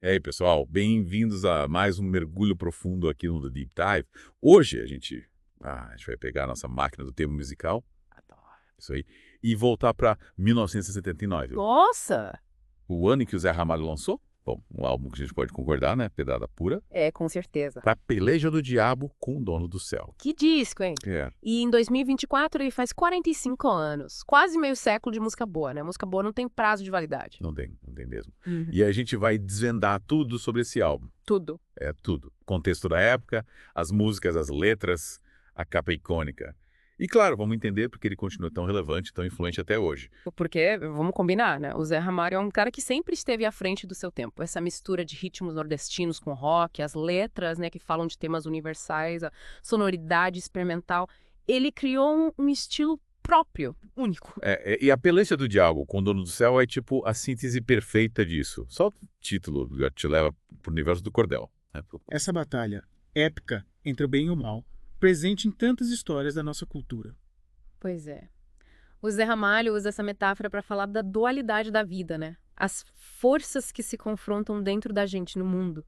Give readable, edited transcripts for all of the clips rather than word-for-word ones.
E aí, pessoal, bem-vindos a mais um mergulho profundo aqui no The Deep Dive. Hoje a gente vai pegar a nossa máquina do tempo musical, Adoro. isso aí, e voltar para 1979, Nossa! o ano em que o Zé Ramalho lançou. Bom, um álbum que a gente pode concordar, né? Pedrada pura. É, com certeza. Pra Peleja do Diabo com o Dono do Céu. Que disco, hein? É, E em 2024 ele faz 45 anos. Quase meio século de música boa, né? Música boa não tem prazo de validade. não tem mesmo. Uhum. E a gente vai desvendar tudo sobre esse álbum. Tudo. É tudo. Contexto da época, as músicas, as letras, a capa icônica. E claro, vamos entender porque ele continua tão relevante, tão influente até hoje. Porque, vamos combinar, né? O Zé Ramalho é um cara que sempre esteve à frente do seu tempo. Essa mistura de ritmos nordestinos com rock, as letras, né, que falam de temas universais, a sonoridade experimental. Ele criou um estilo próprio, único. E a Pelência do Diabo com o Dono do Céu é tipo a síntese perfeita disso. Só o título já te leva pro universo do cordel, né? Essa batalha épica entre o bem e o mal, presente em tantas histórias da nossa cultura. Pois é. O Zé Ramalho usa essa metáfora para falar da dualidade da vida, né? As forças que se confrontam dentro da gente no mundo.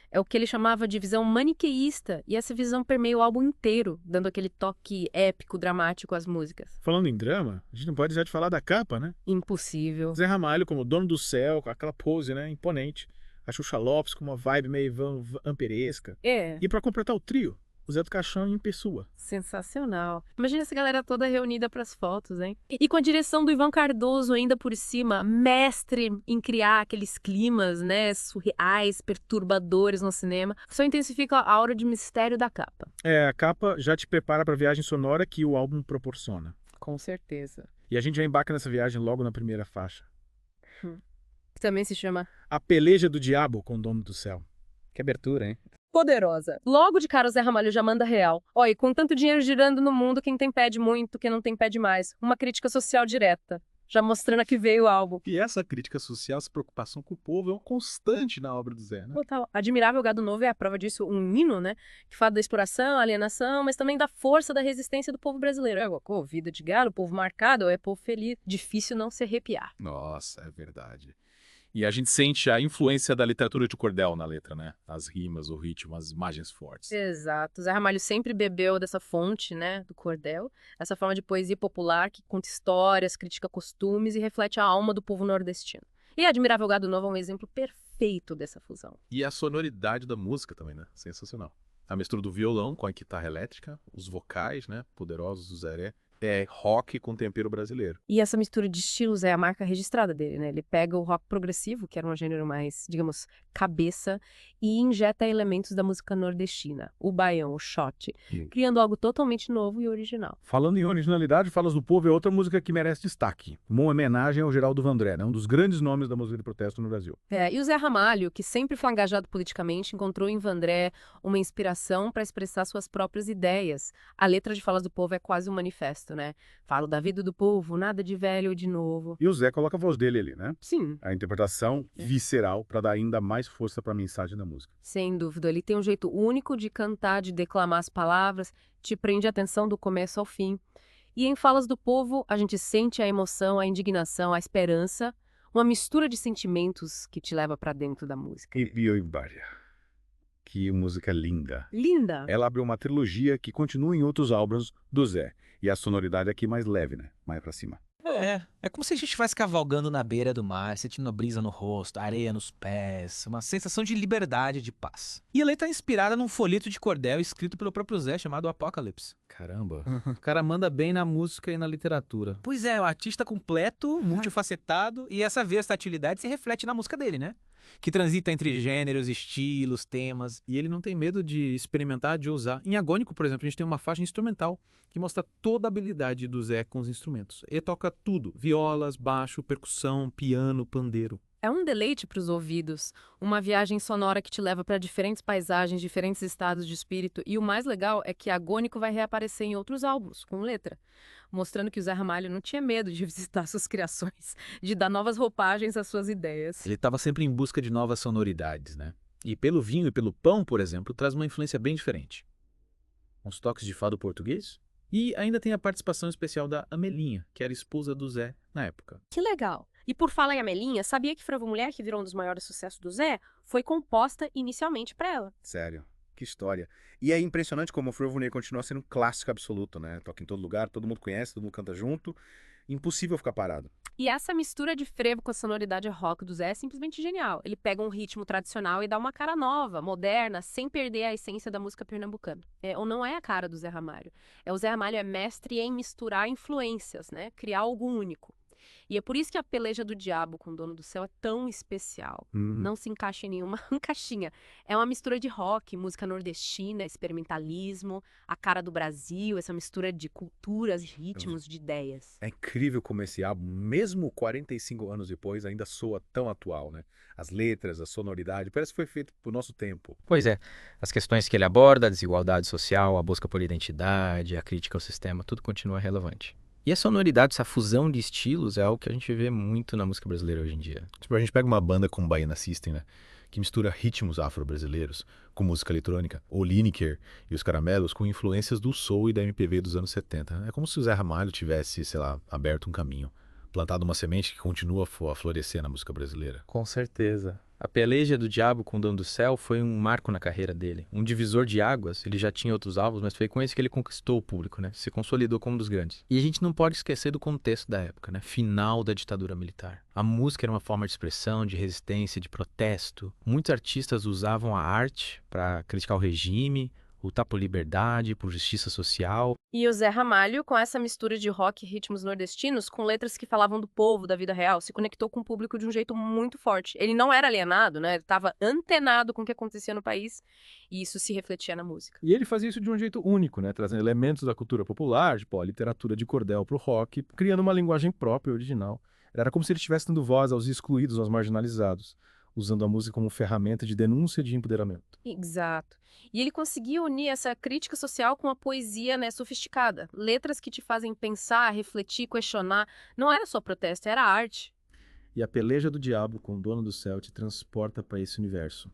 É o que ele chamava de visão maniqueísta, e essa visão permeia o álbum inteiro, dando aquele toque épico, dramático às músicas. Falando em drama, a gente não pode deixar de falar da capa, né? Impossível. Zé Ramalho como dono do céu, com aquela pose, né, imponente. A Xuxa Lopes com uma vibe meio vampiresca. É, E para completar o trio, o Zé do Caixão em pessoa. sensacional. Imagina essa galera toda reunida para as fotos, hein? E com a direção do Ivan Cardoso ainda por cima, mestre em criar aqueles climas, né, surreais, perturbadores no cinema, só intensifica a aura de mistério da capa. A capa já te prepara para a viagem sonora que o álbum proporciona. Com certeza. E a gente já embarca nessa viagem logo na primeira faixa. Que também se chama A Peleja do Diabo com o Dono do Céu. Que abertura, hein? Poderosa. Logo de cara o Zé Ramalho já manda real. Olha, com tanto dinheiro girando no mundo, quem tem pede muito, quem não tem pede mais. Uma crítica social direta. Já mostrando a que veio o álbum. E essa crítica social, essa preocupação com o povo é uma constante na obra do Zé, né? Total. Admirável Gado Novo é a prova disso, um hino, né? Que fala da exploração, alienação, mas também da força da resistência do povo brasileiro. Vida de gado, povo marcado, é povo feliz. Difícil não se arrepiar. Nossa, é verdade. E a gente sente a influência da literatura de cordel na letra, né? As rimas, o ritmo, as imagens fortes. Exato. Zé Ramalho sempre bebeu dessa fonte, né, do cordel, essa forma de poesia popular que conta histórias, critica costumes e reflete a alma do povo nordestino. E Admirável Gado Novo é um exemplo perfeito dessa fusão. E a sonoridade da música também, né? Sensacional. A mistura do violão com a guitarra elétrica, os vocais, né? Poderosos do Zé. É rock com tempero brasileiro. E essa mistura de estilos é a marca registrada dele, né? Ele pega o rock progressivo, que era um gênero mais, digamos, cabeça, e injeta elementos da música nordestina, o baião, o shot, criando algo totalmente novo e original. Falando em originalidade, Falas do Povo é outra música que merece destaque. Uma homenagem ao Geraldo Vandré, né? Um dos grandes nomes da música de protesto no Brasil. E o Zé Ramalho, que sempre foi engajado politicamente, encontrou em Vandré uma inspiração para expressar suas próprias ideias. A letra de Falas do Povo é quase um manifesto, né? Falo da vida do povo, nada de velho ou de novo. E o Zé coloca a voz dele ali, né? Sim, A interpretação visceral para dar ainda mais força para a mensagem da música. sem dúvida. Ele tem um jeito único de cantar, de declamar as palavras, te prende a atenção do começo ao fim. E em Falas do Povo, a gente sente a emoção, a indignação, a esperança, uma mistura de sentimentos que te leva para dentro da música. E Bioibaria. Que música linda. Linda! Ela abriu uma trilogia que continua em outros álbuns do Zé. E a sonoridade aqui mais leve, né? Mais pra cima. É como se a gente estivesse cavalgando na beira do mar, sentindo a brisa no rosto, a areia nos pés, uma sensação de liberdade e de paz. E a letra é inspirada num folheto de cordel escrito pelo próprio Zé, chamado Apocalipse. Caramba, o cara manda bem na música e na literatura. Pois é, o artista completo, multifacetado, e essa versatilidade se reflete na música dele, né? Que transita entre gêneros, estilos, temas. E ele não tem medo de experimentar, de usar. Em Agônico, por exemplo, a gente tem uma faixa instrumental que mostra toda a habilidade do Zé com os instrumentos. Ele toca tudo, violas, baixo, percussão, piano, pandeiro. É um deleite para os ouvidos, uma viagem sonora que te leva para diferentes paisagens, diferentes estados de espírito. E o mais legal é que Agônico vai reaparecer em outros álbuns, com letra, mostrando que o Zé Ramalho não tinha medo de visitar suas criações, de dar novas roupagens às suas ideias. Ele estava sempre em busca de novas sonoridades, né? E pelo vinho e pelo pão, por exemplo, traz uma influência bem diferente. Uns toques de fado português. E ainda tem a participação especial da Amelinha, que era esposa do Zé na época. Que legal! E por falar em Amelinha, sabia que Franva Mulher, que virou um dos maiores sucessos do Zé, foi composta inicialmente pra ela. Sério, que história. E é impressionante como o Flor Ney continua sendo um clássico absoluto, né? Toca em todo lugar, todo mundo conhece, todo mundo canta junto. Impossível ficar parado. E essa mistura de frevo com a sonoridade rock do Zé é simplesmente genial. Ele pega um ritmo tradicional e dá uma cara nova, moderna, sem perder a essência da música pernambucana. Ou não é a cara do Zé Ramalho. O Zé Ramalho é mestre em misturar influências, né? Criar algo único. E é por isso que a Peleja do Diabo com o Dono do Céu é tão especial. Não se encaixa em nenhuma caixinha. É uma mistura de rock, música nordestina, experimentalismo, a cara do Brasil, essa mistura de culturas, ritmos, de ideias. É incrível como esse álbum, mesmo 45 anos depois, ainda soa tão atual, né? As letras, a sonoridade, parece que foi feito pro nosso tempo. Pois é, as questões que ele aborda, a desigualdade social, a busca por identidade, a crítica ao sistema, tudo continua relevante. E a sonoridade, essa fusão de estilos é algo que a gente vê muito na música brasileira hoje em dia. Tipo, a gente pega uma banda como Baiana System, né? Que mistura ritmos afro-brasileiros com música eletrônica, ou Lineker e os Caramelos com influências do soul e da MPB dos anos 70. É como se o Zé Ramalho tivesse, sei lá, aberto um caminho, plantado uma semente que continua a florescer na música brasileira. Com certeza. A Peleja do Diabo com o Dono do Céu foi um marco na carreira dele. Um divisor de águas. Ele já tinha outros álbuns, mas foi com esse que ele conquistou o público, né? Se consolidou como um dos grandes. E a gente não pode esquecer do contexto da época, né? Final da ditadura militar. A música era uma forma de expressão, de resistência, de protesto. Muitos artistas usavam a arte para criticar o regime, lutar por liberdade, por justiça social. E o Zé Ramalho, com essa mistura de rock e ritmos nordestinos, com letras que falavam do povo, da vida real, se conectou com o público de um jeito muito forte. Ele não era alienado, né? Ele estava antenado com o que acontecia no país e isso se refletia na música. E ele fazia isso de um jeito único, né? Trazendo elementos da cultura popular, tipo a literatura de cordel pro rock, criando uma linguagem própria, original. Era como se ele estivesse dando voz aos excluídos, aos marginalizados, usando a música como ferramenta de denúncia e de empoderamento. Exato. E ele conseguia unir essa crítica social com a poesia, né, sofisticada. Letras que te fazem pensar, refletir, questionar. Não era só protesto, era arte. E a Peleja do Diabo com o Dono do Céu te transporta para esse universo.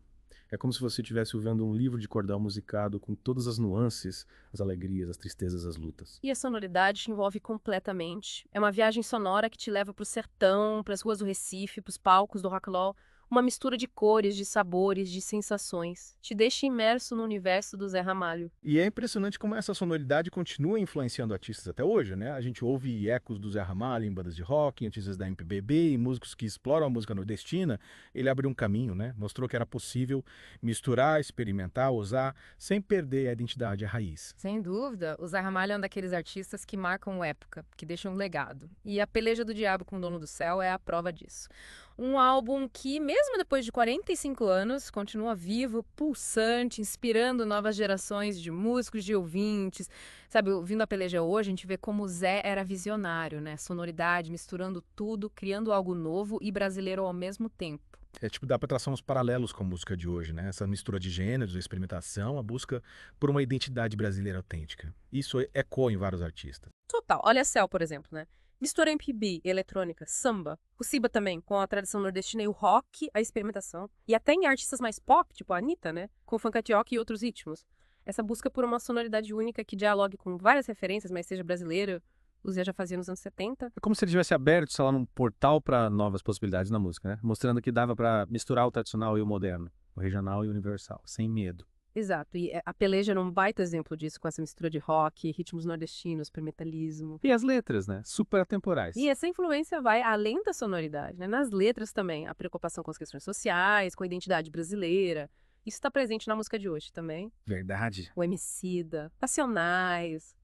É como se você estivesse ouvindo um livro de cordel musicado com todas as nuances, as alegrias, as tristezas, as lutas. E a sonoridade te envolve completamente. É uma viagem sonora que te leva pro sertão, pras ruas do Recife, pros palcos do Rock Law. Uma mistura de cores, de sabores, de sensações. Te deixa imerso no universo do Zé Ramalho. E é impressionante como essa sonoridade continua influenciando artistas até hoje, né? A gente ouve ecos do Zé Ramalho em bandas de rock, em artistas da MPB, em músicos que exploram a música nordestina. Ele abriu um caminho, né? Mostrou que era possível misturar, experimentar, usar, sem perder a identidade, a raiz. Sem dúvida, o Zé Ramalho é um daqueles artistas que marcam época, que deixam um legado. E a Peleja do Diabo com o Dono do Céu é a prova disso. Um álbum que, mesmo depois de 45 anos, continua vivo, pulsante, inspirando novas gerações de músicos, de ouvintes. Sabe, ouvindo a Peleja hoje, a gente vê como o Zé era visionário, né? Sonoridade, misturando tudo, criando algo novo e brasileiro ao mesmo tempo. É tipo, dá para traçar uns paralelos com a música de hoje, né? Essa mistura de gêneros, a experimentação, a busca por uma identidade brasileira autêntica. Isso ecoa em vários artistas. Total. Olha a Cell, por exemplo, né? Mistura MPB, eletrônica, samba, o Siba também, com a tradição nordestina e o rock, a experimentação. E até em artistas mais pop, tipo a Anitta, né? Com funk carioca e outros ritmos. Essa busca por uma sonoridade única que dialogue com várias referências, mas seja brasileira, o Zé já fazia nos anos 70. É como se ele tivesse aberto, sei lá, um portal para novas possibilidades na música, né? Mostrando que dava para misturar o tradicional e o moderno, o regional e o universal, sem medo. Exato, e a Peleja era um baita exemplo disso, com essa mistura de rock, ritmos nordestinos, experimentalismo. E as letras, né? Super atemporais. E essa influência vai além da sonoridade, né? Nas letras também, a preocupação com as questões sociais, com a identidade brasileira. Isso está presente na música de hoje também. Verdade. O Emicida, Passionais,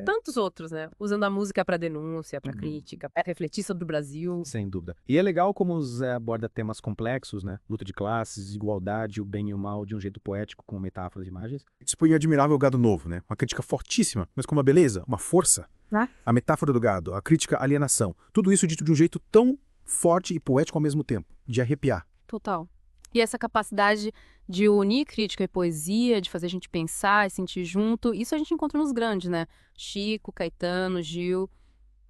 tantos outros, né? Usando a música para denúncia, para crítica, para refletir sobre o Brasil. Sem dúvida. E é legal como o Zé aborda temas complexos, né? Luta de classes, desigualdade, o bem e o mal de um jeito poético, com metáforas e imagens. Dispõe admirável Gado Novo, né? Uma crítica fortíssima, mas com uma beleza, uma força. A metáfora do gado, a crítica à alienação. Tudo isso dito de um jeito tão forte e poético ao mesmo tempo, de arrepiar. Total. E essa capacidade de unir crítica e poesia, de fazer a gente pensar e sentir junto, isso a gente encontra nos grandes, né? Chico, Caetano, Gil.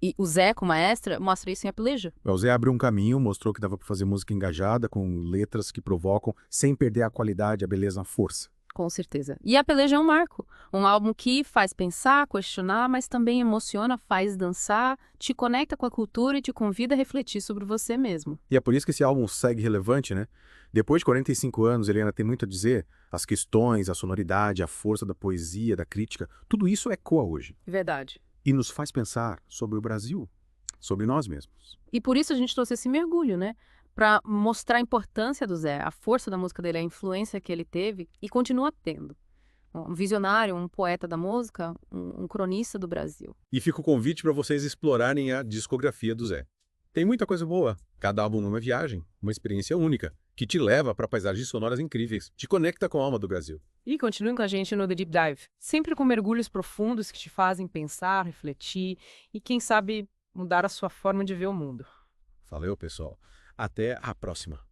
E o Zé, como maestra, mostra isso em A Peleja. O Zé abriu um caminho, mostrou que dava para fazer música engajada, com letras que provocam, sem perder a qualidade, a beleza, a força. Com certeza. E a Peleja é um marco. Um álbum que faz pensar, questionar, mas também emociona, faz dançar, te conecta com a cultura e te convida a refletir sobre você mesmo. E é por isso que esse álbum segue relevante, né? Depois de 45 anos, ele ainda tem muito a dizer. As questões, a sonoridade, a força da poesia, da crítica, tudo isso ecoa hoje. Verdade. E nos faz pensar sobre o Brasil, sobre nós mesmos. E por isso a gente trouxe esse mergulho, né? Pra mostrar a importância do Zé, a força da música dele, a influência que ele teve e continua tendo. Um visionário, um poeta da música, um cronista do Brasil. E fica o convite para vocês explorarem a discografia do Zé. Tem muita coisa boa. Cada álbum numa viagem, uma experiência única, que te leva para paisagens sonoras incríveis, te conecta com a alma do Brasil. E continuem com a gente no The Deep Dive, sempre com mergulhos profundos que te fazem pensar, refletir e, quem sabe, mudar a sua forma de ver o mundo. Valeu, pessoal. Até a próxima.